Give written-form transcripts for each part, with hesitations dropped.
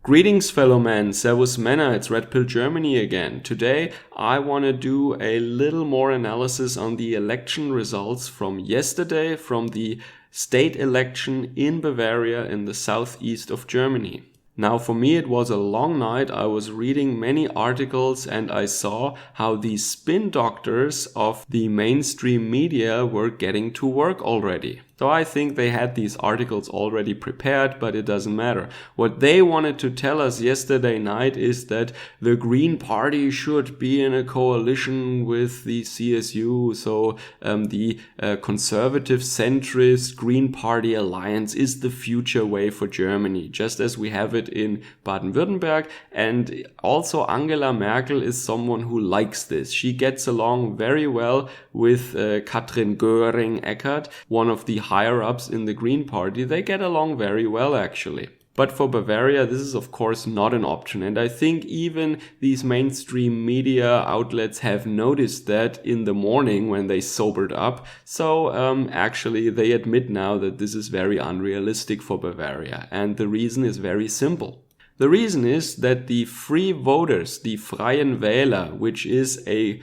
Greetings, fellow men, Servus Männer, it's Red Pill Germany again. Today I want to do a little more analysis on the election results from yesterday, from the state election in Bavaria in the southeast of Germany. Now, for me, it was a long night. I was reading many articles and I saw how the spin doctors of the mainstream media were getting to work already. So I think they had these articles already prepared, but it doesn't matter. What they wanted to tell us yesterday night is that the Green Party should be in a coalition with the CSU. So the conservative centrist Green Party alliance is the future way for Germany, just as we have it in Baden-Württemberg. And also Angela Merkel is someone who likes this. She gets along very well with Katrin Göring-Eckardt, one of the higher-ups in the Green Party. They get along very well, actually. But for Bavaria, this is of course not an option. And I think even these mainstream media outlets have noticed that in the morning when they sobered up. So actually they admit now that this is very unrealistic for Bavaria. And the reason is very simple. The reason is that the Free Voters, the Freien Wähler, which is a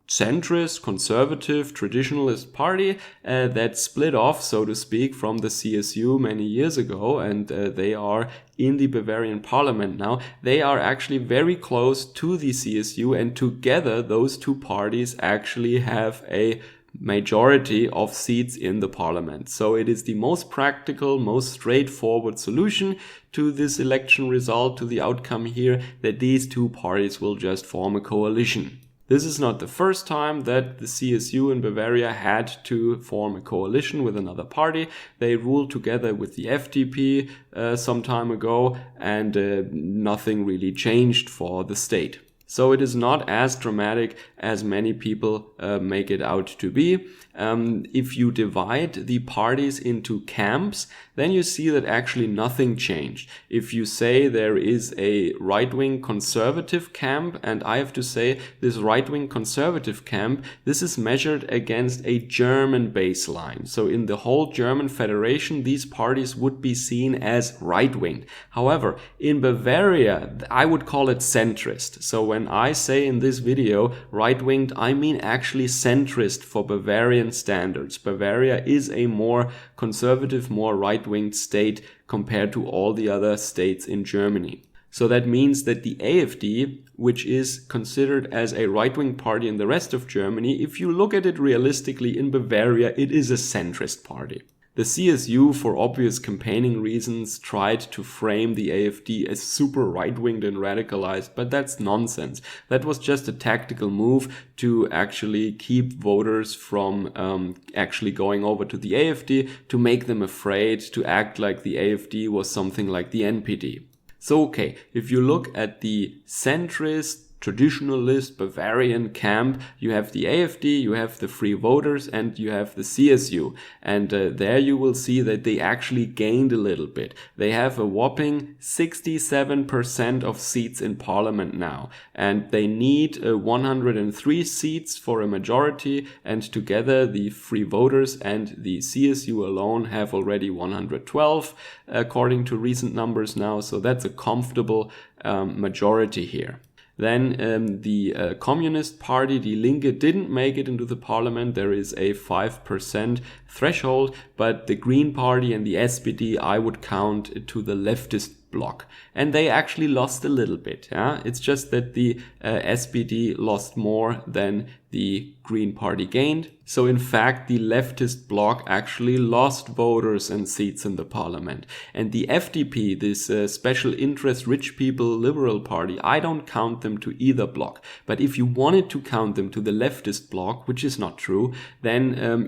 centrist, conservative, traditionalist party that split off, so to speak, from the CSU many years ago, and they are in the Bavarian parliament now. They are actually very close to the CSU, and together those two parties actually have a majority of seats in the parliament. So it is the most practical, most straightforward solution to this election result, to the outcome here, that these two parties will just form a coalition. This is not the first time that the CSU in Bavaria had to form a coalition with another party. They ruled together with the FDP some time ago, and nothing really changed for the state. So it is not as dramatic as many people make it out to be. If you divide the parties into camps, then you see that actually nothing changed. If you say there is a right-wing conservative camp, and I have to say this right-wing conservative camp, this is measured against a German baseline. So in the whole German federation, these parties would be seen as right-wing. However, in Bavaria, I would call it centrist. So when I say in this video right-winged, I mean actually centrist for Bavarian standards. Bavaria is a more conservative, more right-winged state compared to all the other states in Germany. So that means that the AfD, which is considered as a right-wing party in the rest of Germany, if you look at it realistically, in Bavaria, it is a centrist party. The CSU, for obvious campaigning reasons, tried to frame the AfD as super right-winged and radicalized, but that's nonsense. That was just a tactical move to actually keep voters from actually going over to the AfD, to make them afraid, to act like the AfD was something like the NPD. So okay, if you look at the centrist, traditionalist Bavarian camp, you have the AfD, you have the Free Voters, and you have the CSU. And there you will see that they actually gained a little bit. They have a whopping 67% of seats in parliament now. And they need 103 seats for a majority. And together the Free Voters and the CSU alone have already 112, according to recent numbers now. So that's a comfortable majority here. Then the Communist Party, Die Linke, didn't make it into the parliament. There is a 5% threshold, but the Green Party and the SPD I would count to the leftist bloc. And they actually lost a little bit. Yeah? It's just that the SPD lost more than the Green Party gained. So in fact, the leftist bloc actually lost voters and seats in the parliament. And the FDP, this special interest rich people liberal party, I don't count them to either bloc. But if you wanted to count them to the leftist bloc, which is not true, then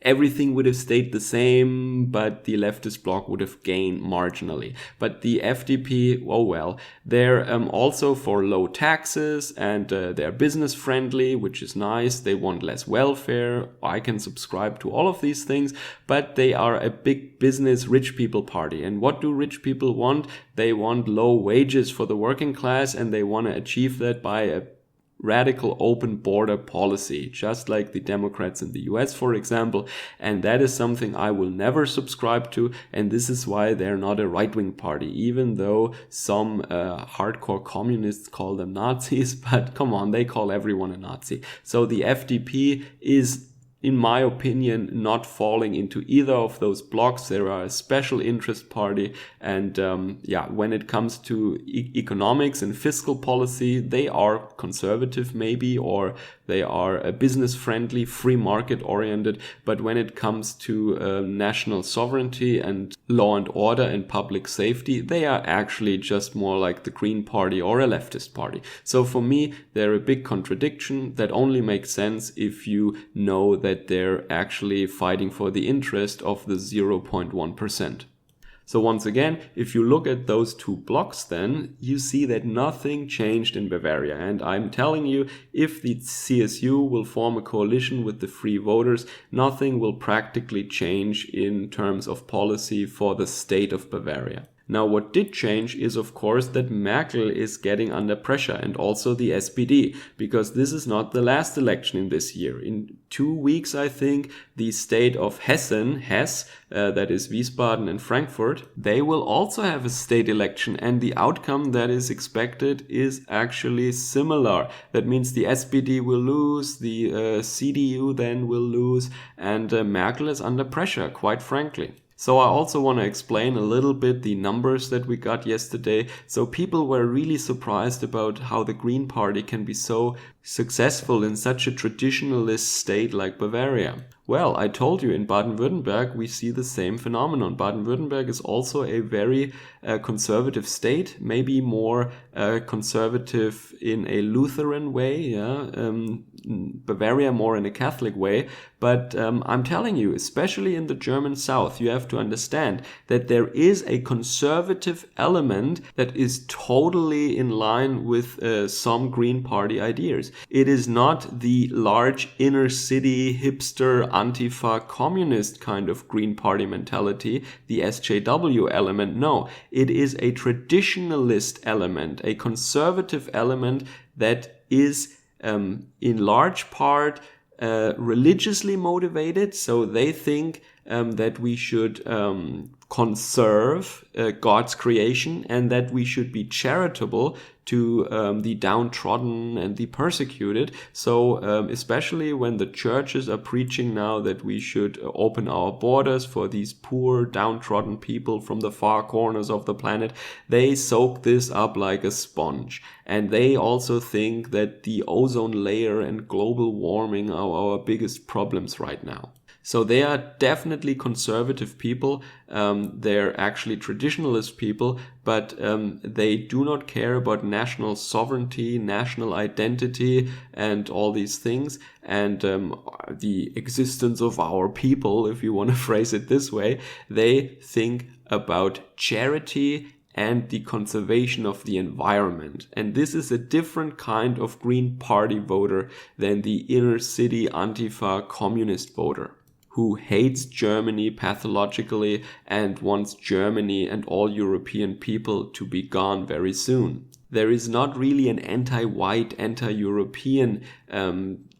everything would have stayed the same, but the leftist bloc would have gained marginally. But the FDP, oh well, they're also for low taxes, and they're business friendly, which is nice. They want less welfare. I can subscribe to all of these things, but they are a big business rich people party. And what do rich people want? They want low wages for the working class, and they want to achieve that by a radical open border policy, just like the Democrats in the US, for example. And that is something I will never subscribe to. And this is why they're not a right-wing party, even though some hardcore communists call them Nazis. But come on, they call everyone a Nazi. So the FDP is, in my opinion, not falling into either of those blocks. They are a special interest party. And when it comes to economics and fiscal policy, they are conservative maybe, or they are business friendly, free market oriented. But when it comes to national sovereignty and law and order and public safety, they are actually just more like the Green Party or a leftist party. So for me, they're a big contradiction that only makes sense if you know that they're actually fighting for the interest of the 0.1%. So once again, if you look at those two blocks, then you see that nothing changed in Bavaria. And I'm telling you, if the CSU will form a coalition with the Free Voters, nothing will practically change in terms of policy for the state of Bavaria. Now, what did change is, of course, that Merkel is getting under pressure, and also the SPD, because this is not the last election in this year. In 2 weeks, I think, the state of Hessen, Hesse, that is Wiesbaden and Frankfurt, they will also have a state election, and the outcome that is expected is actually similar. That means the SPD will lose, the CDU then will lose, and Merkel is under pressure, quite frankly. So I also want to explain a little bit the numbers that we got yesterday. So people were really surprised about how the Green Party can be so successful in such a traditionalist state like Bavaria. Well, I told you in Baden-Württemberg we see the same phenomenon. Baden-Württemberg is also a very conservative state, maybe more conservative in a Lutheran way, Bavaria more in a Catholic way. But I'm telling you, especially in the German South, you have to understand that there is a conservative element that is totally in line with some Green Party ideas. It is not the large inner city hipster Antifa communist kind of Green Party mentality, the SJW element. No, it is a traditionalist element, a conservative element that is in large part religiously motivated. So they think that we should conserve God's creation and that we should be charitable to the downtrodden and the persecuted. So especially when the churches are preaching now that we should open our borders for these poor downtrodden people from the far corners of the planet, they soak this up like a sponge. And they also think that the ozone layer and global warming are our biggest problems right now. So they are definitely conservative people. They're actually traditionalist people, but they do not care about national sovereignty, national identity, and all these things. And the existence of our people, if you want to phrase it this way, they think about charity and the conservation of the environment. And this is a different kind of Green Party voter than the inner city Antifa communist voter, who hates Germany pathologically and wants Germany and all European people to be gone very soon. There is not really an anti-white, anti-European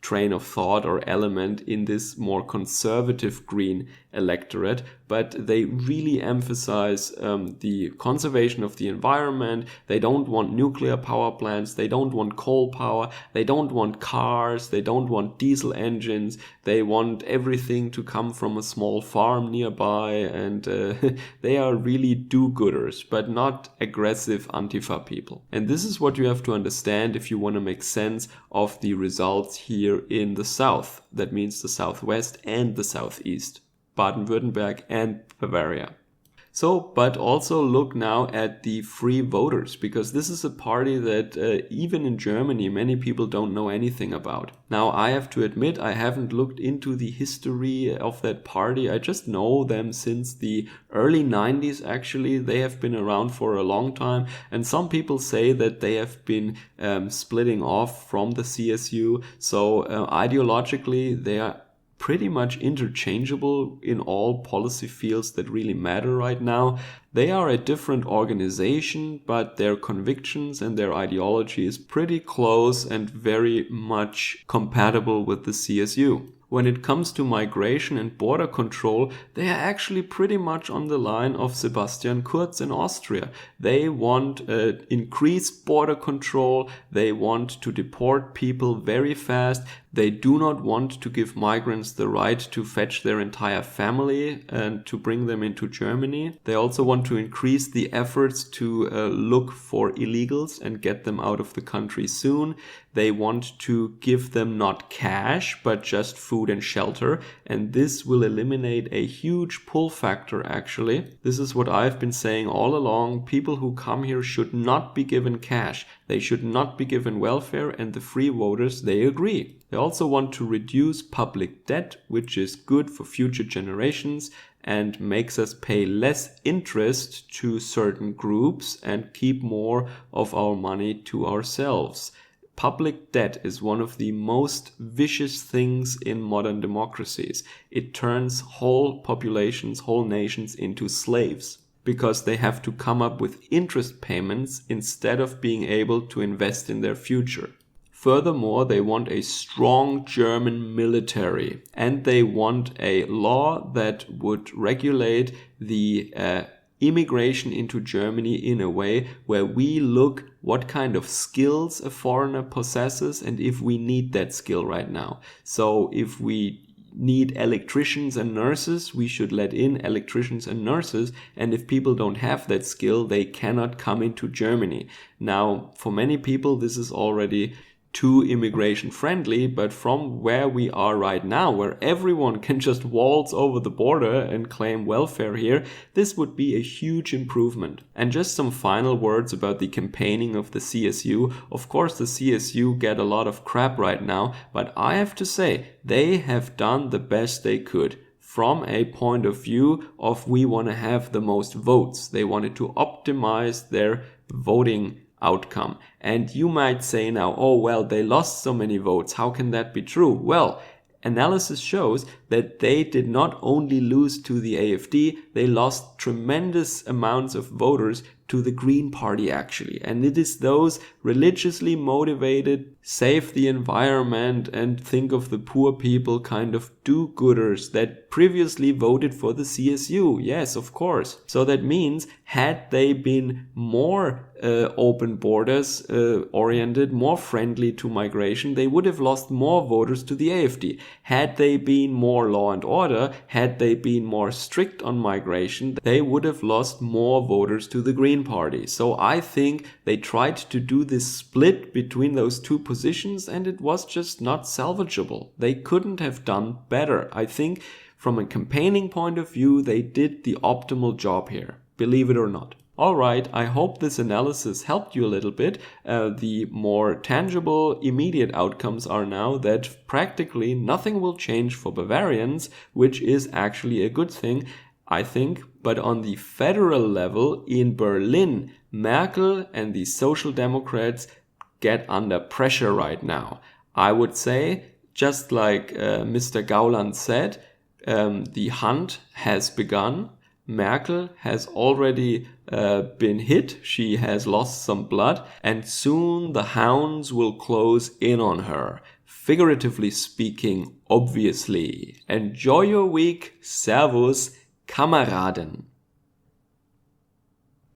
train of thought or element in this more conservative green electorate, but they really emphasize the conservation of the environment. They don't want nuclear power plants, they don't want coal power, they don't want cars, they don't want diesel engines, they want everything to come from a small farm nearby, and they are really do-gooders, but not aggressive Antifa people. And this is what you have to understand if you want to make sense of the results here in the South. That means the Southwest and the Southeast, Baden-Württemberg and Bavaria. So, but also look now at the Free Voters, because this is a party that even in Germany many people don't know anything about. Now, I have to admit I haven't looked into the history of that party. I just know them since the early 90s actually. They have been around for a long time, and some people say that they have been splitting off from the CSU. So ideologically they are pretty much interchangeable in all policy fields that really matter right now. They are a different organization, but their convictions and their ideology is pretty close and very much compatible with the CSU. When it comes to migration and border control, they are actually pretty much on the line of Sebastian Kurz in Austria. They want increased border control. They want to deport people very fast. They do not want to give migrants the right to fetch their entire family and to bring them into Germany. They also want to increase the efforts to look for illegals and get them out of the country soon. They want to give them not cash, but just food and shelter. And this will eliminate a huge pull factor, actually. This is what I've been saying all along. People who come here should not be given cash. They should not be given welfare, and the free voters, they agree. They also want to reduce public debt, which is good for future generations and makes us pay less interest to certain groups and keep more of our money to ourselves. Public debt is one of the most vicious things in modern democracies. It turns whole populations, whole nations into slaves because they have to come up with interest payments instead of being able to invest in their future. Furthermore, they want a strong German military, and they want a law that would regulate the immigration into Germany in a way where we look what kind of skills a foreigner possesses and if we need that skill right now. So if we need electricians and nurses, we should let in electricians and nurses, and if people don't have that skill, they cannot come into Germany. Now, for many people, this is already too immigration friendly, but from where we are right now, where everyone can just waltz over the border and claim welfare here, this would be a huge improvement. And just some final words about the campaigning of the CSU. Of course, the CSU get a lot of crap right now, but I have to say, they have done the best they could. From a point of view of we want to have the most votes. They wanted to optimize their voting outcome. And you might say now, oh, well, they lost so many votes. How can that be true? Well, analysis shows that they did not only lose to the AfD, they lost tremendous amounts of voters to the Green Party, actually. And it is those religiously motivated, save the environment and think of the poor people kind of do-gooders that previously voted for the CSU. Yes, of course. So that means had they been more open borders oriented, more friendly to migration, they would have lost more voters to the AfD. Had they been more law and order, had they been more strict on migration, they would have lost more voters to the Green Party. So I think they tried to do this split between those two positions and it was just not salvageable. They couldn't have done better. I think from a campaigning point of view, they did the optimal job here, believe it or not. Alright, I hope this analysis helped you a little bit. The more tangible, immediate outcomes are now that practically nothing will change for Bavarians, which is actually a good thing, I think. But on the federal level in Berlin, Merkel and the Social Democrats get under pressure right now. I would say, just like Mr. Gauland said, the hunt has begun. Merkel has already been hit, she has lost some blood, and soon the hounds will close in on her. Figuratively speaking, obviously. Enjoy your week. Servus, Kameraden.